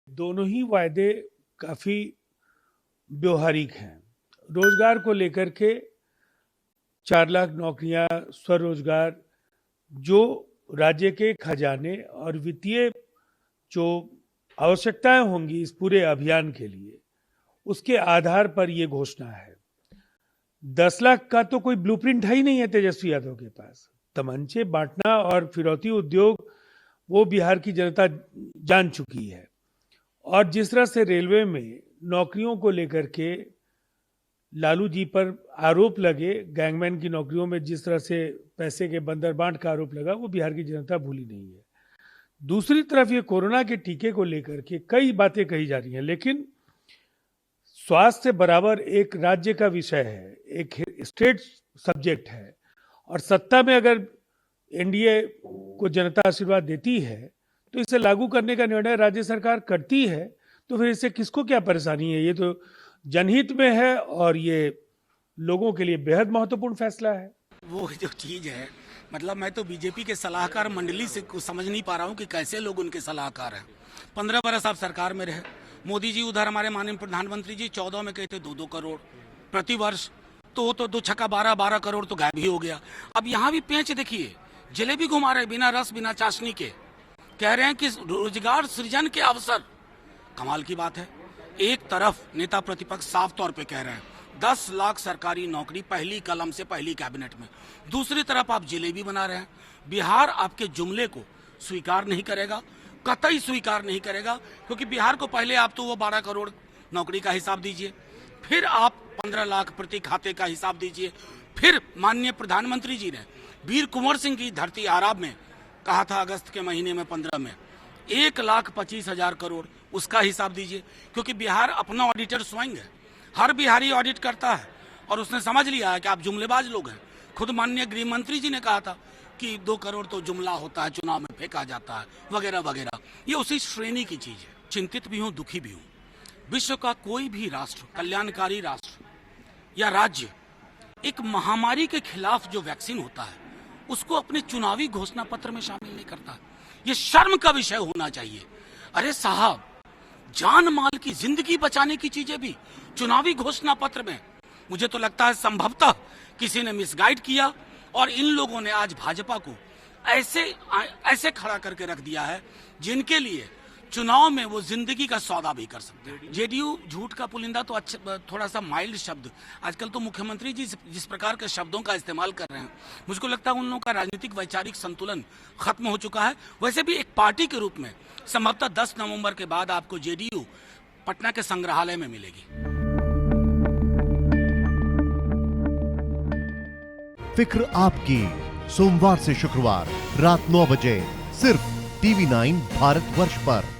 दोनों ही वायदे काफी व्यवहारिक हैं। रोजगार को लेकर के 4 लाख नौकरियां, स्वरोजगार, जो राज्य के खजाने और वित्तीय जो आवश्यकताएं होंगी इस पूरे अभियान के लिए, उसके आधार पर यह घोषणा है। 10 लाख का तो कोई ब्लूप्रिंट है ही नहीं है तेजस्वी यादव के पास। तमंचे बांटना और फिरौती उद्योग वो बिहार की जनता जान चुकी है। और जिस तरह से रेलवे में नौकरियों को लेकर के लालू जी पर आरोप लगे, गैंगमैन की नौकरियों में जिस तरह से पैसे के बंदरबांट का आरोप लगा, वो बिहार की जनता भूली नहीं है। दूसरी तरफ ये कोरोना के टीके को लेकर के कई बातें कही जा रही हैं, लेकिन स्वास्थ्य बराबर एक राज्य का विषय है, एक स्टेट सब्जेक्ट है। और सत्ता में अगर एनडीए को जनता आशीर्वाद देती है तो इसे लागू करने का निर्णय राज्य सरकार करती है, तो फिर इससे किसको क्या परेशानी है? ये तो जनहित में है और ये लोगों के लिए बेहद महत्वपूर्ण फैसला है। वो जो चीज है, मतलब मैं तो बीजेपी के सलाहकार मंडली से कुछ समझ नहीं पा रहा हूँ कि कैसे लोग उनके सलाहकार हैं। 15 बरस आप सरकार में रहे। मोदी जी उधर हमारे माननीय प्रधानमंत्री जी 14 में कहते 2-2 करोड़ प्रति वर्ष, तो 2 छक्का 12 करोड़ तो गायब ही हो गया। अब यहाँ भी पेंच देखिए, जलेबी घुमा रहे बिना रस बिना चाशनी के, कह रहे हैं कि रोजगार सृजन के अवसर। कमाल की बात है, एक तरफ नेता प्रतिपक्ष साफ तौर पे कह रहे हैं 10 लाख सरकारी नौकरी पहली कलम से पहली कैबिनेट में, दूसरी तरफ आप जलेबी बना रहे हैं। बिहार आपके जुमले को स्वीकार नहीं करेगा, कतई स्वीकार नहीं करेगा, क्योंकि बिहार को पहले आप तो वो 12 करोड़ नौकरी का हिसाब दीजिए, फिर आप 15 लाख प्रति खाते का हिसाब दीजिए, फिर माननीय प्रधानमंत्री जी ने वीर कुंवर सिंह की धरती आराब में कहा था अगस्त के महीने में 15 में 1,25,000 करोड़, उसका हिसाब दीजिए, क्योंकि बिहार अपना ऑडिटर स्वयं है, हर बिहारी ऑडिट करता है और उसने समझ लिया है कि आप जुमलेबाज लोग हैं। खुद माननीय गृह मंत्री जी ने कहा था कि 2 करोड़ तो जुमला होता है, चुनाव में फेंका जाता है, वगैरह वगैरह। ये उसी श्रेणी की चीज है। चिंतित भी हूं, दुखी भी हूं। विश्व का कोई भी राष्ट्र, कल्याणकारी राष्ट्र या राज्य, एक महामारी के खिलाफ जो वैक्सीन होता है उसको अपने चुनावी घोषणा पत्र में शामिल नहीं करता। ये शर्म का विषय होना चाहिए। अरे साहब, जान माल की, जिंदगी बचाने की चीजें भी चुनावी घोषणा पत्र में। मुझे तो लगता है संभवतः किसी ने मिसगाइड किया और इन लोगों ने आज भाजपा को ऐसे खड़ा करके रख दिया है जिनके लिए चुनाव में वो जिंदगी का सौदा भी कर सकते हैं। जेडीयू झूठ का पुलिंदा तो अच्छा, थोड़ा सा माइल्ड शब्द। आजकल तो मुख्यमंत्री जी जिस प्रकार के शब्दों का इस्तेमाल कर रहे हैं, मुझको लगता है उन लोगों का राजनीतिक वैचारिक संतुलन खत्म हो चुका है। वैसे भी एक पार्टी के रूप में संभवतः 10 नवंबर के बाद आपको जेडीयू पटना के संग्रहालय में मिलेगी। फिक्र आपकी, सोमवार से शुक्रवार रात 9 बजे सिर्फ TV9 भारतवर्ष पर।